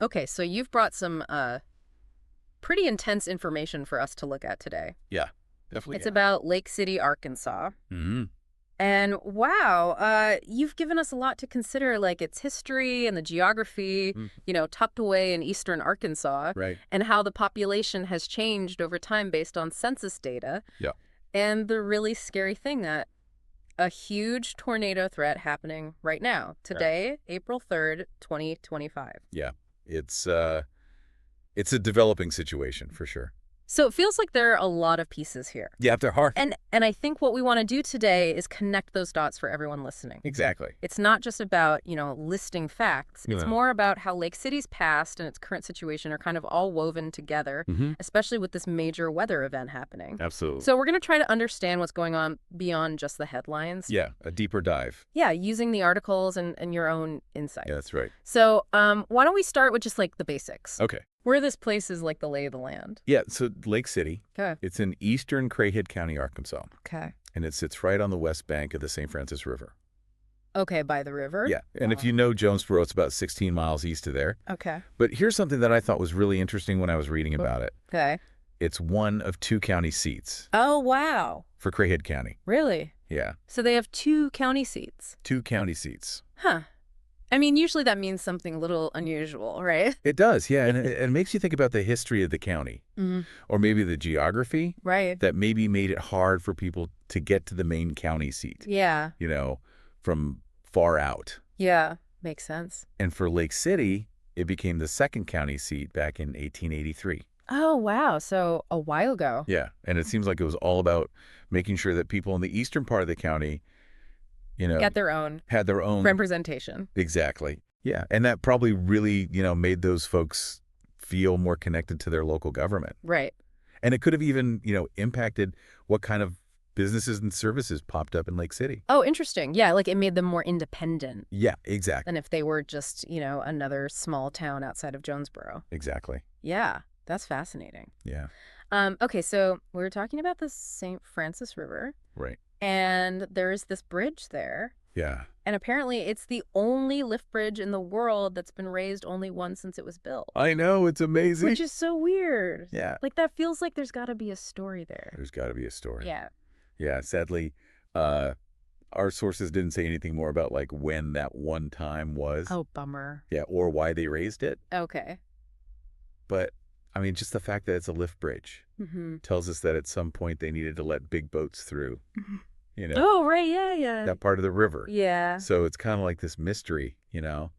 Okay, so you've brought some pretty intense information for us to look at today. Yeah, definitely. It's Yeah. about Lake City, Arkansas. Hmm. And wow, you've given us a lot to consider, like its history and the geography, tucked away in eastern Arkansas, Right. and how the population has changed over time based on census data. Yeah. And the really scary thing that a huge tornado threat happening right now, today, April 3rd, 2025. Yeah. It's a developing situation for sure. So it feels like there are a lot of pieces here. Yeah, they're hard. And I think what we want to do today is connect those dots for everyone listening. Exactly. It's not just about, listing facts. It's Yeah. more about how Lake City's past and its current situation are kind of all woven together, especially with this major weather event happening. Absolutely. So we're going to try to understand what's going on beyond just the headlines. Yeah, a deeper dive. Yeah, using the articles and your own insights. Yeah, that's right. So why don't we start with just like the basics? Okay. Where this place is like the lay of the land. Yeah, so Lake City, Okay. it's in eastern Craighead County, Arkansas, Okay. and it sits right on the west bank of the St. Francis River. Okay, by the river? Yeah, and if you know Jonesboro, it's about 16 miles east of there. Okay. But here's something that I thought was really interesting when I was reading about it. Okay. It's one of 2 county seats Oh, wow. for Craighead County. Really? Yeah, So they have 2 county seats. 2 county seats. Huh. I mean, usually that means something a little unusual, right? It does, yeah, and it makes you think about the history of the county, or maybe the geography Right. that maybe made it hard for people to get to the main county seat, Yeah. from far out. Yeah. Makes sense. And for Lake City, it became the second county seat back in 1883. Oh, wow. So a while ago. Yeah, and it seems like it was all about making sure that people in the eastern part of the county, Get their own had their own. representation. Exactly. Yeah, and that probably really, made those folks feel more connected to their local government. Right. And it could have even, impacted what kind of businesses and services popped up in Lake City. Oh, interesting. Yeah, like it made them more independent Yeah, exactly. than if they were just, another small town outside of Jonesboro. Exactly. Yeah, that's fascinating. Yeah. Okay, so we were talking about the St. Francis River, Right. and there's this bridge there. Yeah. And apparently it's the only lift bridge in the world that's been raised only once since it was built. I know, it's amazing. Which is so weird. Yeah. Like that feels like there's got to be a story there. There's got to be a story. Yeah. Yeah, sadly, our sources didn't say anything more about like when that one time was. Oh, bummer. Yeah, or why they raised it. Okay. But I mean, just the fact that it's a lift bridge tells us that at some point they needed to let big boats through, Oh, right. Yeah, yeah. that part of the river. Yeah. So it's kind of like this mystery,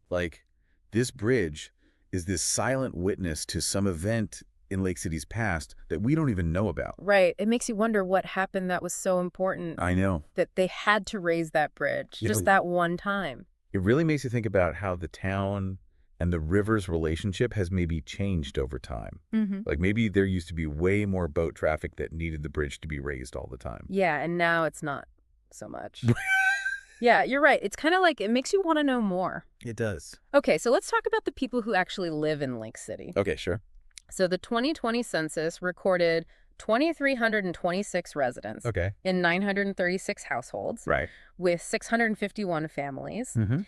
like this bridge is this silent witness to some event in Lake City's past that we don't even know about. Right. It makes you wonder what happened that was so important I know. that they had to raise that bridge Yeah. just that one time. It really makes you think about how the town and the river's relationship has maybe changed over time. Like maybe there used to be way more boat traffic that needed the bridge to be raised all the time. Yeah, and now it's not so much. Yeah, you're right. It's kind of like it makes you want to know more. It does. Okay, so let's talk about the people who actually live in Lake City. Okay, sure. So the 2020 census recorded 2,326 residents Okay. in 936 households Right. with 651 families. Mm-hmm.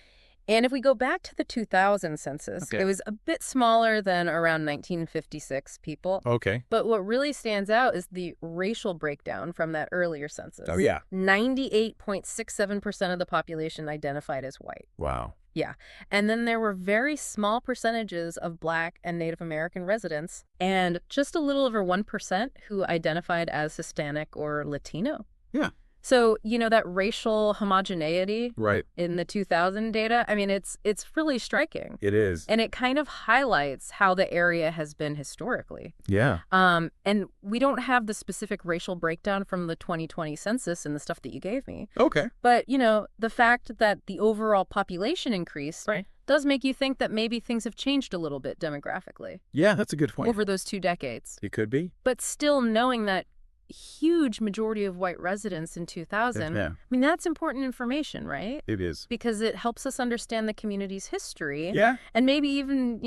And if we go back to the 2000 census, Okay. it was a bit smaller than around 1956 people. Okay. But what really stands out is the racial breakdown from that earlier census. Oh, yeah. 98.67% of the population identified as white. Wow. Yeah. And then there were very small percentages of Black and Native American residents, and just a little over 1% who identified as Hispanic or Latino. Yeah. So, that racial homogeneity Right. in the 2000 data, I mean, it's really striking. It is. And it kind of highlights how the area has been historically. Yeah. And we don't have the specific racial breakdown from the 2020 census and the stuff that you gave me. Okay. But, the fact that the overall population increased does make you think that maybe things have changed a little bit demographically Yeah, that's a good point. over those 2 decades. It could be. But still knowing that huge majority of white residents in 2000, Yeah. I mean, that's important information, right? It is. Because it helps us understand the community's history Yeah. and maybe even,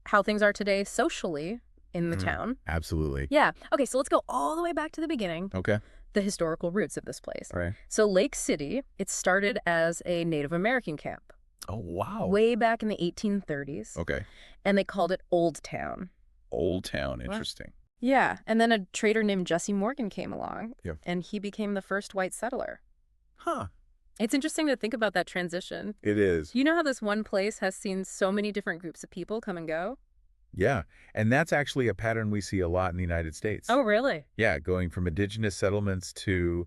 how things are today socially in the town. Absolutely. Yeah. Okay, so let's go all the way back to the beginning, Okay. the historical roots of this place. All right. So Lake City, it started as a Native American camp. Oh, wow. way back in the 1830s, Okay. and they called it Old Town. Old Town. What? Interesting. Yeah, and then a trader named Jesse Morgan came along, Yeah. and he became the first white settler. Huh. It's interesting to think about that transition. It is. You know how this one place has seen so many different groups of people come and go? Yeah. And that's actually a pattern we see a lot in the United States. Oh, really? Yeah, going from indigenous settlements to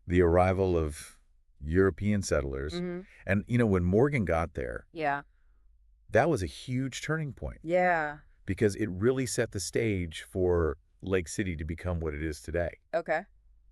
the arrival of European settlers. Mm-hmm. And, when Morgan got there, Yeah. that was a huge turning point Yeah. because it really set the stage for Lake City to become what it is today. Okay.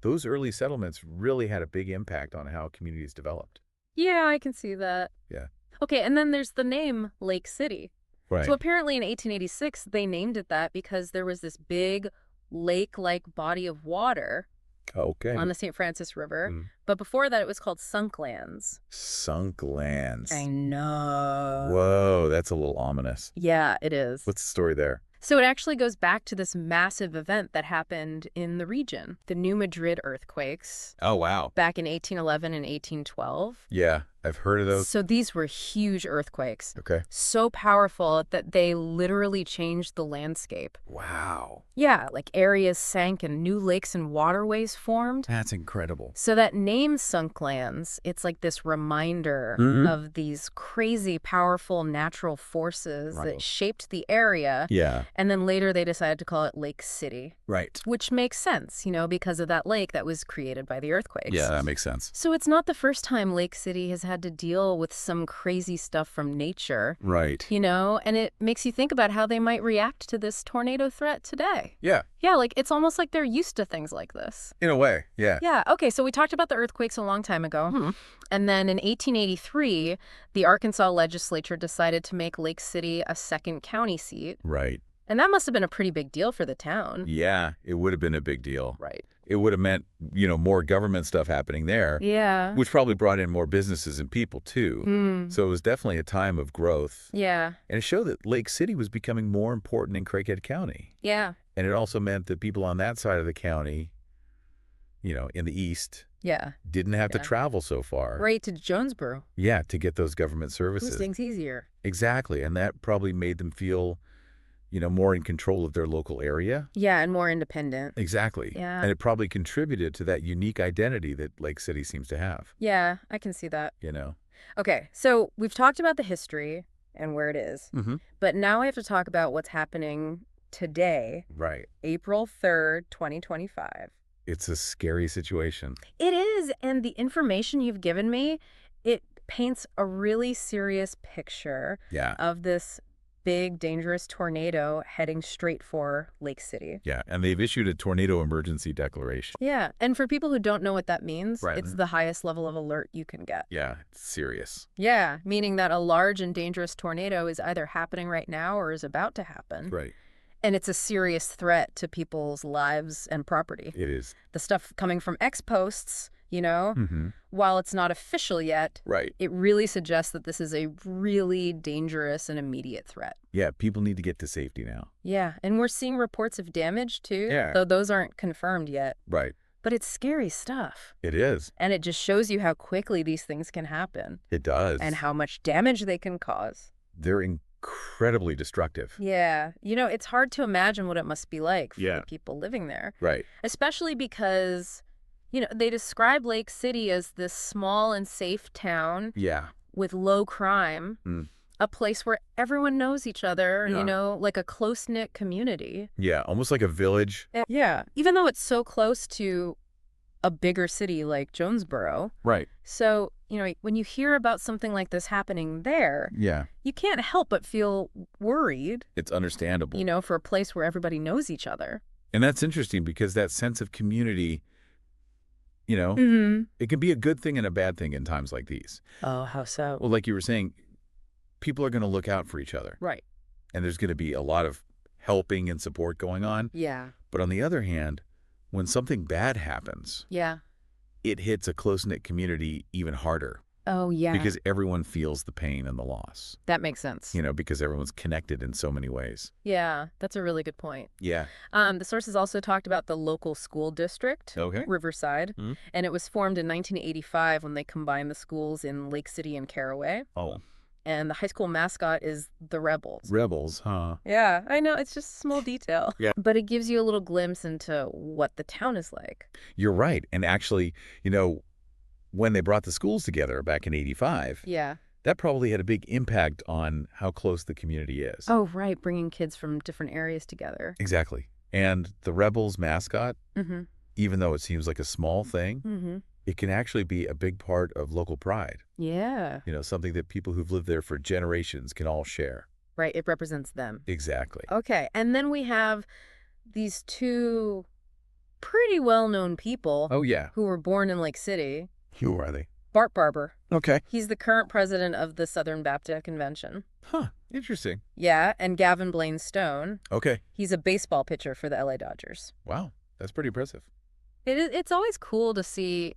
Those early settlements really had a big impact on how communities developed. Yeah, I can see that. Yeah. Okay, and then there's the name Lake City. Right. So apparently in 1886, they named it that because there was this big lake-like body of water Okay. on the St. Francis River. Mm. But before that, it was called Sunk Lands. Sunk lands. I know. Whoa, that's a little ominous. Yeah, it is. What's the story there? So it actually goes back to this massive event that happened in the region, the New Madrid earthquakes Oh, wow. back in 1811 and 1812. Yeah, I've heard of those. So these were huge earthquakes, Okay. so powerful that they literally changed the landscape. Wow. Yeah, like areas sank and new lakes and waterways formed. That's incredible. So that name Sunk Lands, it's like this reminder of these crazy, powerful natural forces Right. that shaped the area. Yeah. And then later they decided to call it Lake City, Right. which makes sense, because of that lake that was created by the earthquakes. Yeah, that makes sense. So it's not the first time Lake City has had to deal with some crazy stuff from nature, Right. and it makes you think about how they might react to this tornado threat today. Yeah, Yeah, like it's almost like they're used to things like this. in a way. Yeah. Yeah, okay, so we talked about the earthquakes a long time ago. And then in 1883, the Arkansas legislature decided to make Lake City a second county seat. Right. And that must have been a pretty big deal for the town. Yeah, it would have been a big deal. Right. It would have meant, more government stuff happening there, Yeah. which probably brought in more businesses and people too. So it was definitely a time of growth. Yeah. And it showed that Lake City was becoming more important in Craighead County. Yeah. And it also meant that people on that side of the county, in the east, Yeah. didn't have to Yeah. travel so far. Right to Jonesboro. Yeah, to get those government services. Those things easier. Exactly. And that probably made them feel, more in control of their local area. Yeah, and more independent. Exactly. Yeah. And it probably contributed to that unique identity that Lake City seems to have, Yeah, I can see that. Okay, so we've talked about the history and where it is, Mm-hmm. but now I have to talk about what's happening today, Right. April 3rd, 2025. It's a scary situation. It is, and the information you've given me, it paints a really serious picture Yeah. of this big, dangerous tornado heading straight for Lake City. Yeah. And they've issued a tornado emergency declaration. Yeah, and for people who don't know what that means, Right. it's the highest level of alert you can get. Yeah. It's serious. Yeah, meaning that a large and dangerous tornado is either happening right now or is about to happen. Right. And it's a serious threat to people's lives and property. It is. The stuff coming from ex-posts, Mm-hmm. while it's not official yet, Right. it really suggests that this is a really dangerous and immediate threat. Yeah. People need to get to safety now. Yeah, and we're seeing reports of damage too, Yeah. though those aren't confirmed yet. Right. But it's scary stuff. It is. And it just shows you how quickly these things can happen It does. and how much damage they can cause. They're incredibly destructive. Yeah, it's hard to imagine what it must be like for Yeah. the people living there, Right. especially because, they describe Lake City as this small and safe town Yeah. with low crime, a place where everyone knows each other, Yeah. like a close-knit community. Yeah. Almost like a village. Yeah, even though it's so close to a bigger city like Jonesboro. Right. So, when you hear about something like this happening there, Yeah. you can't help but feel worried, It's understandable. for a place where everybody knows each other. And that's interesting because that sense of community, Mm-hmm. it can be a good thing and a bad thing in times like these. Oh, how so? Well, like you were saying, people are going to look out for each other. Right. And there's going to be a lot of helping and support going on. Yeah. But on the other hand, when something bad happens, Yeah. it hits a close-knit community even harder Oh, yeah. because everyone feels the pain and the loss, that makes sense. because everyone's connected in so many ways. Yeah, that's a really good point. Yeah. The sources also talked about the local school district, Okay. Riverside, Mhm. and it was formed in 1985 when they combined the schools in Lake City and Caraway. Oh. and the high school mascot is the Rebels. Rebels, huh? Yeah, I know. It's just a small detail. Yeah. But it gives you a little glimpse into what the town is like. You're right. And actually, when they brought the schools together back in '85, Yeah. that probably had a big impact on how close the community is. Oh, right. Bringing kids from different areas together. Exactly. And the Rebels mascot, Mm-hmm. even though it seems like a small thing, Mm-hmm. it can actually be a big part of local pride. Yeah. Something that people who've lived there for generations can all share. Right. It represents them. Exactly. Okay. And then we have these two pretty well-known people Oh, yeah. who were born in Lake City. Who are they? Bart Barber. Okay. He's the current president of the Southern Baptist Convention. Huh. Interesting. Yeah. And Gavin Blaine Stone. Okay. He's a baseball pitcher for the LA Dodgers. Wow. That's pretty impressive. It's always cool to see,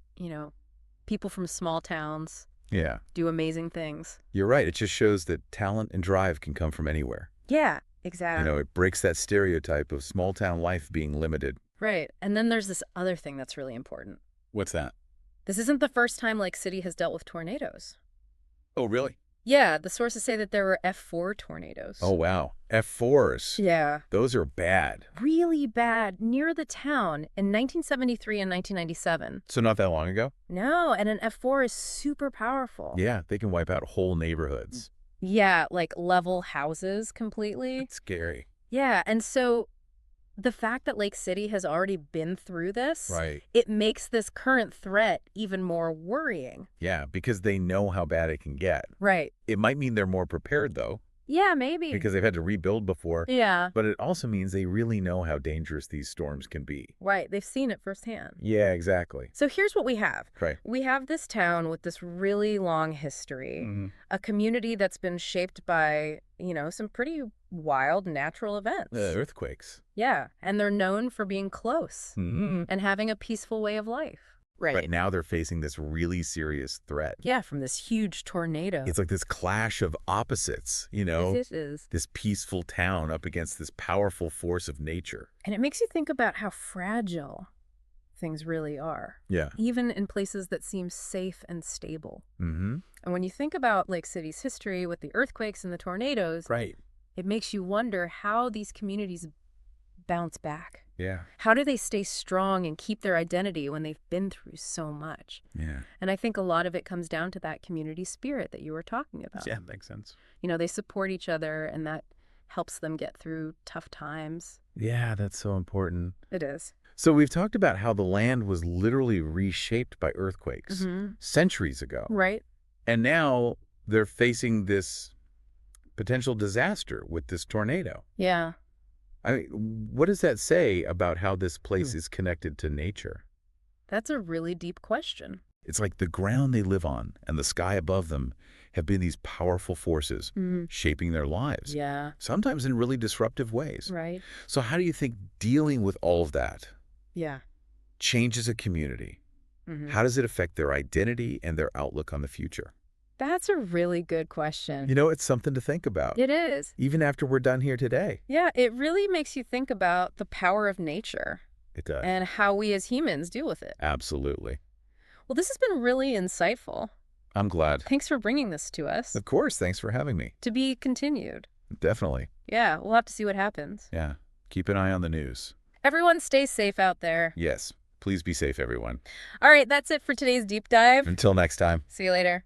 people from small towns Yeah. do amazing things. You're right. It just shows that talent and drive can come from anywhere. Yeah, exactly. It breaks that stereotype of small town life being limited. Right. And then there's this other thing that's really important. What's that? This isn't the first time Lake City has dealt with tornadoes. Oh, really? Yeah, the sources say that there were F4 tornadoes. Oh, wow. F4s. Yeah. Those are bad. Really bad near the town in 1973 and 1997. So not that long ago? No, and an F4 is super powerful. Yeah, they can wipe out whole neighborhoods. Yeah, like level houses completely. It's scary. Yeah, and so the fact that Lake City has already been through this, Right. it makes this current threat even more worrying. Yeah, because they know how bad it can get. Right. It might mean they're more prepared, though, Yeah, maybe. because they've had to rebuild before. Yeah, But it also means they really know how dangerous these storms can be. right. They've seen it firsthand. Yeah, exactly. So here's what we have. Right. We have this town with this really long history, Mhm. a community that's been shaped by, some pretty wild natural events. Earthquakes. Yeah, and they're known for being close Mhm. and having a peaceful way of life. But now they're facing this really serious threat. Yeah, from this huge tornado. It's like this clash of opposites, It is. this peaceful town up against this powerful force of nature. And it makes you think about how fragile things really are, Yeah. even in places that seem safe and stable. Mm-hmm. And when you think about Lake City's history with the earthquakes and the tornadoes, Right. it makes you wonder how these communities bounce back. Yeah. How do they stay strong and keep their identity when they've been through so much? Yeah. And I think a lot of it comes down to that community spirit that you were talking about. Yeah, makes sense. They support each other, and that helps them get through tough times. Yeah, that's so important. It is. So we've talked about how the land was literally reshaped by earthquakes centuries ago. Right? And now they're facing this potential disaster with this tornado. Yeah. I mean, what does that say about how this place is connected to nature? That's a really deep question. It's like the ground they live on and the sky above them have been these powerful forces shaping their lives, Yeah. sometimes in really disruptive ways. Right. So how do you think dealing with all of that Yeah. changes a community? How does it affect their identity and their outlook on the future? That's a really good question. It's something to think about, It is. even after we're done here today. Yeah, it really makes you think about the power of nature It does. and how we as humans deal with it. Absolutely. Well, this has been really insightful. I'm glad. Thanks for bringing this to us. Of course. Thanks for having me. To be continued. Definitely. Yeah, we'll have to see what happens. Yeah. Keep an eye on the news. Everyone stay safe out there. Yes. Please be safe, everyone. All right, that's it for today's deep dive. Until next time. See you later.